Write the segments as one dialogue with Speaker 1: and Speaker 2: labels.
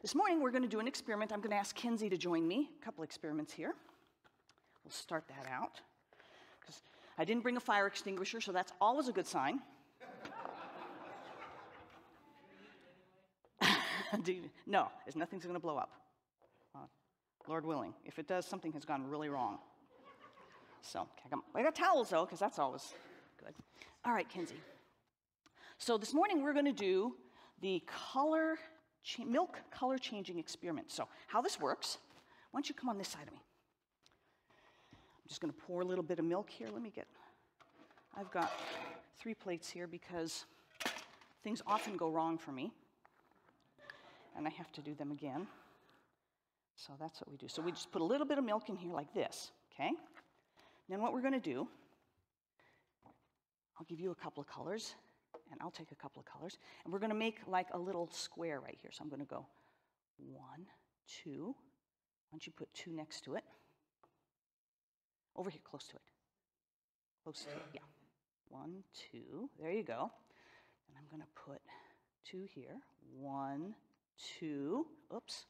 Speaker 1: This morning we're going to do an experiment. I'm going to ask Kenzie to join me. A couple experiments here. We'll start that out. Because I didn't bring a fire extinguisher, so that's always a good sign. No, nothing's going to blow up. Lord willing. If it does, something has gone really wrong. So, I got towels, though, because that's always good. All right, Kenzie. So this morning we're going to do the milk color changing experiment. So how this works, why don't you come on this side of me? I'm just going to pour a little bit of milk here. I've got 3 plates here because things often go wrong for me. And I have to do them again. So that's what we do. So we just put a little bit of milk in here like this, okay? Then what we're going to do, I'll give you a couple of colors, and I'll take a couple of colors, and we're going to make like a little square right here. So I'm going to go 1, 2. Why don't you put 2 next to it? Over here, close to it. Close to it, yeah. 1, 2. There you go. And I'm going to put 2 here. 1, 2. Oops.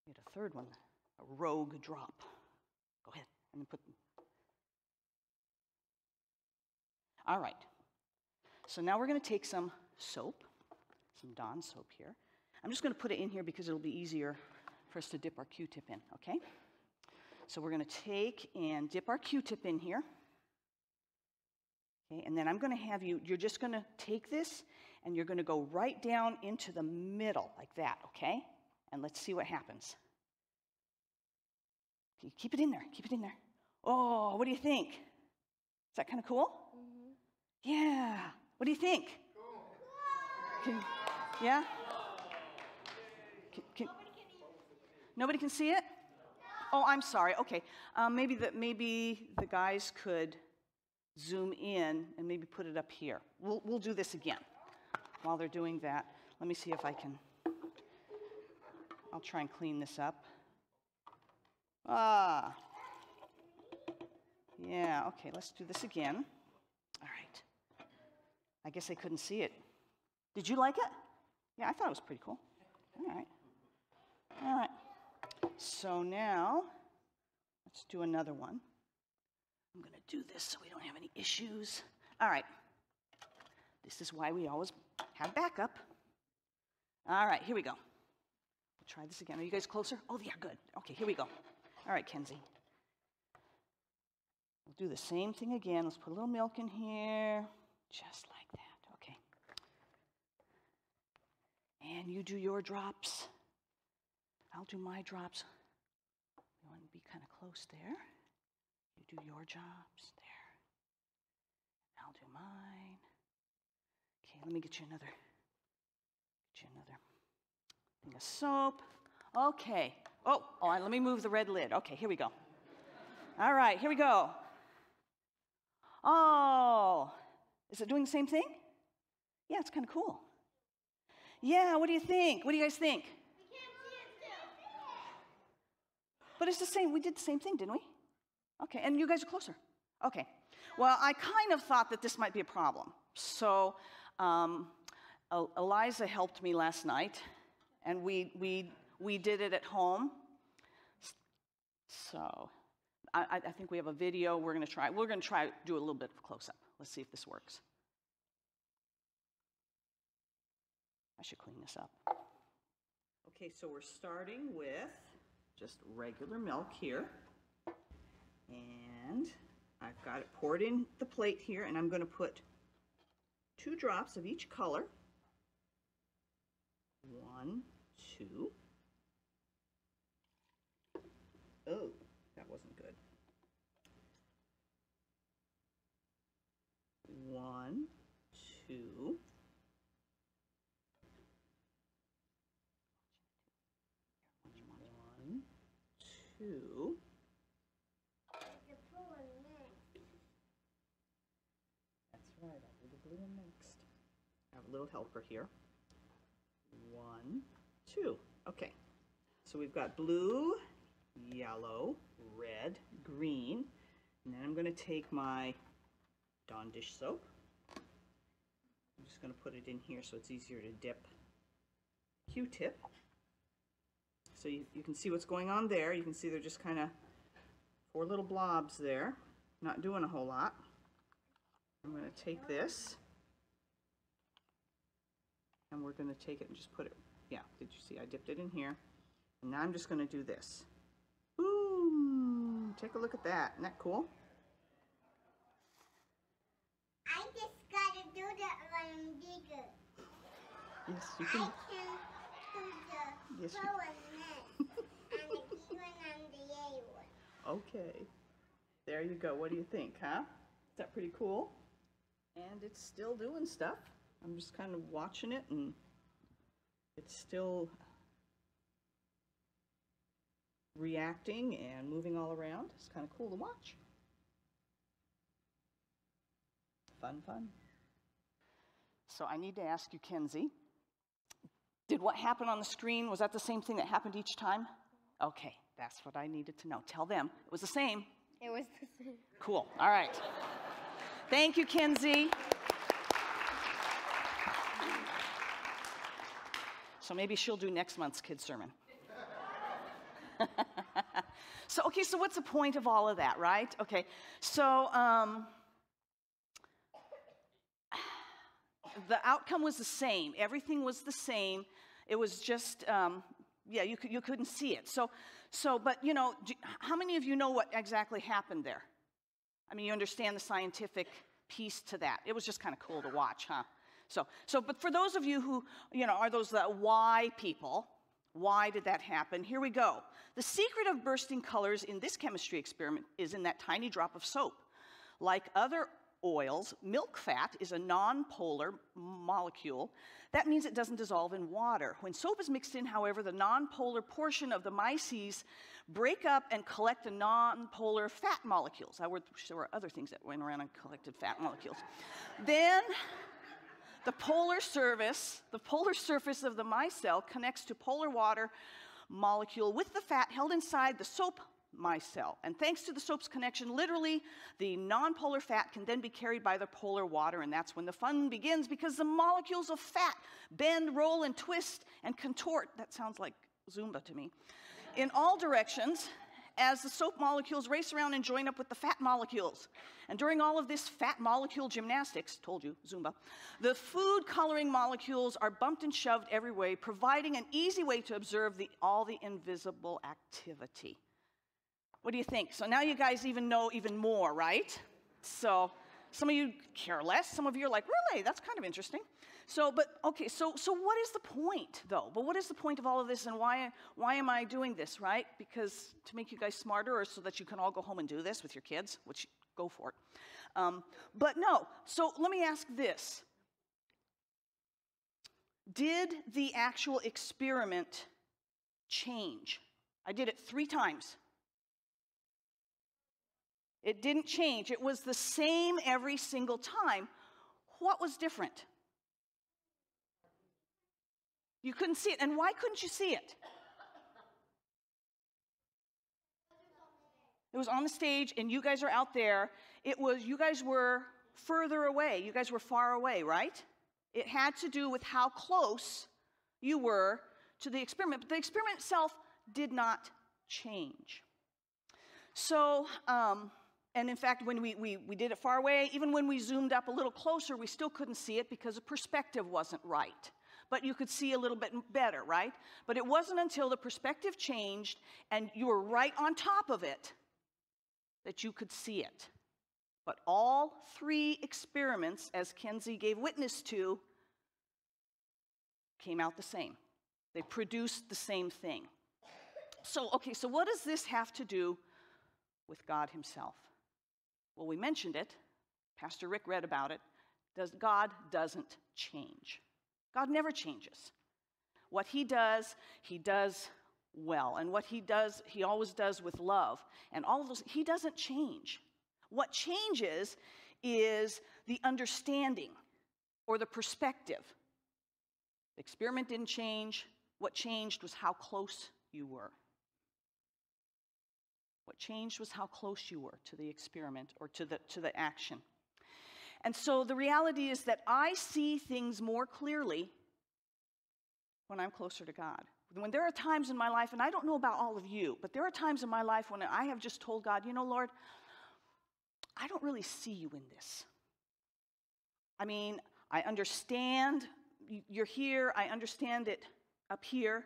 Speaker 1: Need a third one. A rogue drop. Go ahead. And then put. All right. So now we're going to take some soap, some Dawn soap here. I'm just going to put it in here because it'll be easier for us to dip our Q-tip in, okay? So we're going to take and dip our Q-tip in here. Okay, and then I'm going to have you're just going to take this and you're going to go right down into the middle like that, okay? And let's see what happens. Okay, keep it in there, keep it in there. Oh, what do you think? Is that kind of cool? Mm-hmm. Yeah. What do you think? Cool. Yeah? Nobody can see it? Oh, I'm sorry. Okay. Maybe the guys could zoom in and maybe put it up here. We'll do this again. While they're doing that, let me see if I can. I'll try and clean this up. Yeah, okay, let's do this again. All right. I guess I couldn't see it. Did you like it? Yeah, I thought it was pretty cool. All right. All right. So now, let's do another one. I'm going to do this so we don't have any issues. All right. This is why we always have backup. All right, here we go. We'll try this again. Are you guys closer? Oh, yeah, good. Okay, here we go. All right, Kenzie. We'll do the same thing again. Let's put a little milk in here. Just like that. Okay. And you do your drops. I'll do my drops. You want to be kind of close there. You do your drops there. I'll do mine. Okay, let me get you another thing of soap. Okay. Oh, let me move the red lid. Okay, here we go. All right, here we go. Oh, is it doing the same thing? Yeah, it's kind of cool. Yeah, what do you think? What do you guys think?
Speaker 2: We can't see it still.
Speaker 1: But it's the same. We did the same thing, didn't we? Okay, and you guys are closer. Okay. Well, I kind of thought that this might be a problem. So Eliza helped me last night, and we did it at home. So I think we have a video. We're going to try do a little bit of close-up. Let's see if this works. I should clean this up. Okay, so we're starting with just regular milk here. And I've got it poured in the plate here, and I'm going to put 2 drops of each color. 1, 2. Oh, that wasn't good. 1, 2. 1, 2. That's right, I'll do the blue one next. I have a little helper here. 1, 2. Okay, so we've got blue, yellow, red, green, and then I'm going to take my Dawn dish soap. I'm just going to put it in here so it's easier to dip. Q-tip. So you can see what's going on there. You can see they're just kind of 4 little blobs there, not doing a whole lot. I'm going to take this, and we're going to take it and just put it, yeah, did you see I dipped it in here? And now I'm just going to do this. Boom! Take a look at that. Isn't that cool?
Speaker 2: I just gotta do that when I'm bigger.
Speaker 1: Yes, you
Speaker 2: I
Speaker 1: can.
Speaker 2: can do the
Speaker 1: Yes,
Speaker 2: bow and this, and the B one and the A one.
Speaker 1: Okay. There you go. What do you think, huh? Is that pretty cool? And it's still doing stuff. I'm just kind of watching it, and it's still reacting and moving all around. It's kind of cool to watch. Fun, fun. So I need to ask you, Kenzie, did what happened on the screen, was that the same thing that happened each time? Okay, that's what I needed to know. Tell them it was the same.
Speaker 2: It was the same.
Speaker 1: Cool. All right. Thank you, Kenzie. So maybe she'll do next month's kids' sermon. So what's the point of all of that, right? Okay, so the outcome was the same. Everything was the same. It was just, you couldn't see it. But how many of you know what exactly happened there? I mean, you understand the scientific piece to that. It was just kind of cool to watch, huh? But for those of you who, are those the why people, why did that happen? Here we go. The secret of bursting colors in this chemistry experiment is in that tiny drop of soap. Like other oils, milk fat is a non-polar molecule. That means it doesn't dissolve in water. When soap is mixed in, however, the non-polar portion of the mices break up and collect the non-polar fat molecules. There were other things that went around and collected fat molecules. Then the polar surface of the micelle connects to polar water molecule with the fat held inside the soap micelle. And thanks to the soap's connection, literally, the non-polar fat can then be carried by the polar water, and that's when the fun begins, because the molecules of fat bend, roll, and twist and contort. That sounds like Zumba to me. In all directions, as the soap molecules race around and join up with the fat molecules. And during all of this fat molecule gymnastics, told you, Zumba, the food coloring molecules are bumped and shoved every way, providing an easy way to observe all the invisible activity. What do you think? So now you guys know even more, right? So some of you care less. Some of you are like, really? That's kind of interesting. So what is the point, though? But what is the point of all of this, and why am I doing this, right? Because to make you guys smarter, or so that you can all go home and do this with your kids, which, go for it. But no, so let me ask this. Did the actual experiment change? I did it 3 times. It didn't change. It was the same every single time. What was different? You couldn't see it. And why couldn't you see it? It was on the stage, and you guys are out there. You guys were further away. You guys were far away, right? It had to do with how close you were to the experiment. But the experiment itself did not change. So, and in fact, when we did it far away, even when we zoomed up a little closer, we still couldn't see it because the perspective wasn't right. But you could see a little bit better, right? But it wasn't until the perspective changed and you were right on top of it that you could see it. But all 3 experiments, as Kenzie gave witness to, came out the same. They produced the same thing. So what does this have to do with God himself? Well, we mentioned it. Pastor Rick read about it. God doesn't change. God never changes. What he does well. And what he does, he always does with love. And all of those, he doesn't change. What changes is the understanding or the perspective. The experiment didn't change. What changed was how close you were. What changed was how close you were to the experiment or to the action. And so the reality is that I see things more clearly when I'm closer to God. When there are times in my life, and I don't know about all of you, but there are times in my life when I have just told God, you know, Lord, I don't really see you in this. I mean, I understand you're here, I understand it up here,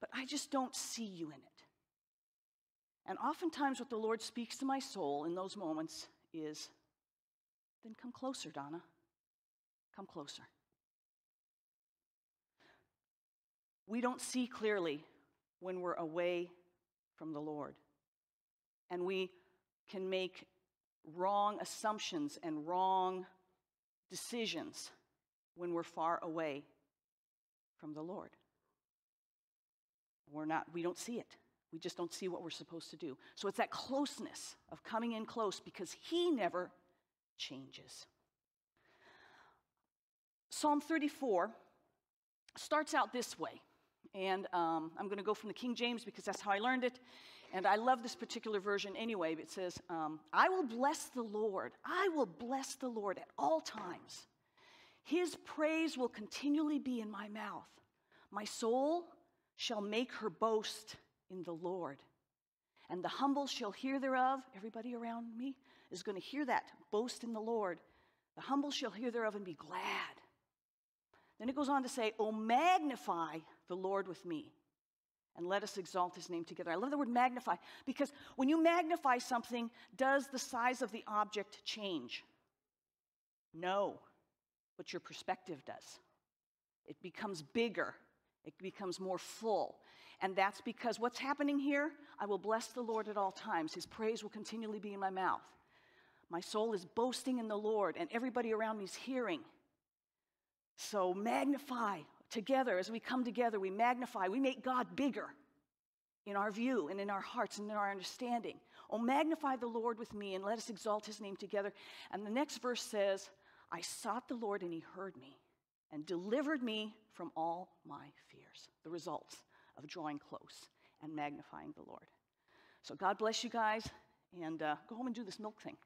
Speaker 1: but I just don't see you in it. And oftentimes what the Lord speaks to my soul in those moments is, then come closer, Donna. Come closer. We don't see clearly when we're away from the Lord. And we can make wrong assumptions and wrong decisions when we're far away from the Lord. We don't see it. We just don't see what we're supposed to do. So it's that closeness of coming in close because He never changes. Psalm 34 starts out this way. And I'm going to go from the King James because that's how I learned it. And I love this particular version anyway. It says, I will bless the Lord. I will bless the Lord at all times. His praise will continually be in my mouth. My soul shall make her boast in the Lord. And the humble shall hear thereof. Everybody around me is going to hear that. Boast in the Lord. The humble shall hear thereof and be glad. Then it goes on to say, oh, magnify the Lord with me, and let us exalt His name together. I love the word magnify, because when you magnify something, does the size of the object change? No, but your perspective does. It becomes bigger. It becomes more full. And that's because what's happening here? I will bless the Lord at all times. His praise will continually be in my mouth. My soul is boasting in the Lord, and everybody around me is hearing. So magnify together. As we come together, we magnify. We make God bigger in our view and in our hearts and in our understanding. Oh, magnify the Lord with me and let us exalt His name together. And the next verse says, I sought the Lord and He heard me and delivered me from all my fears. The results of drawing close and magnifying the Lord. So God bless you guys, and go home and do this milk thing.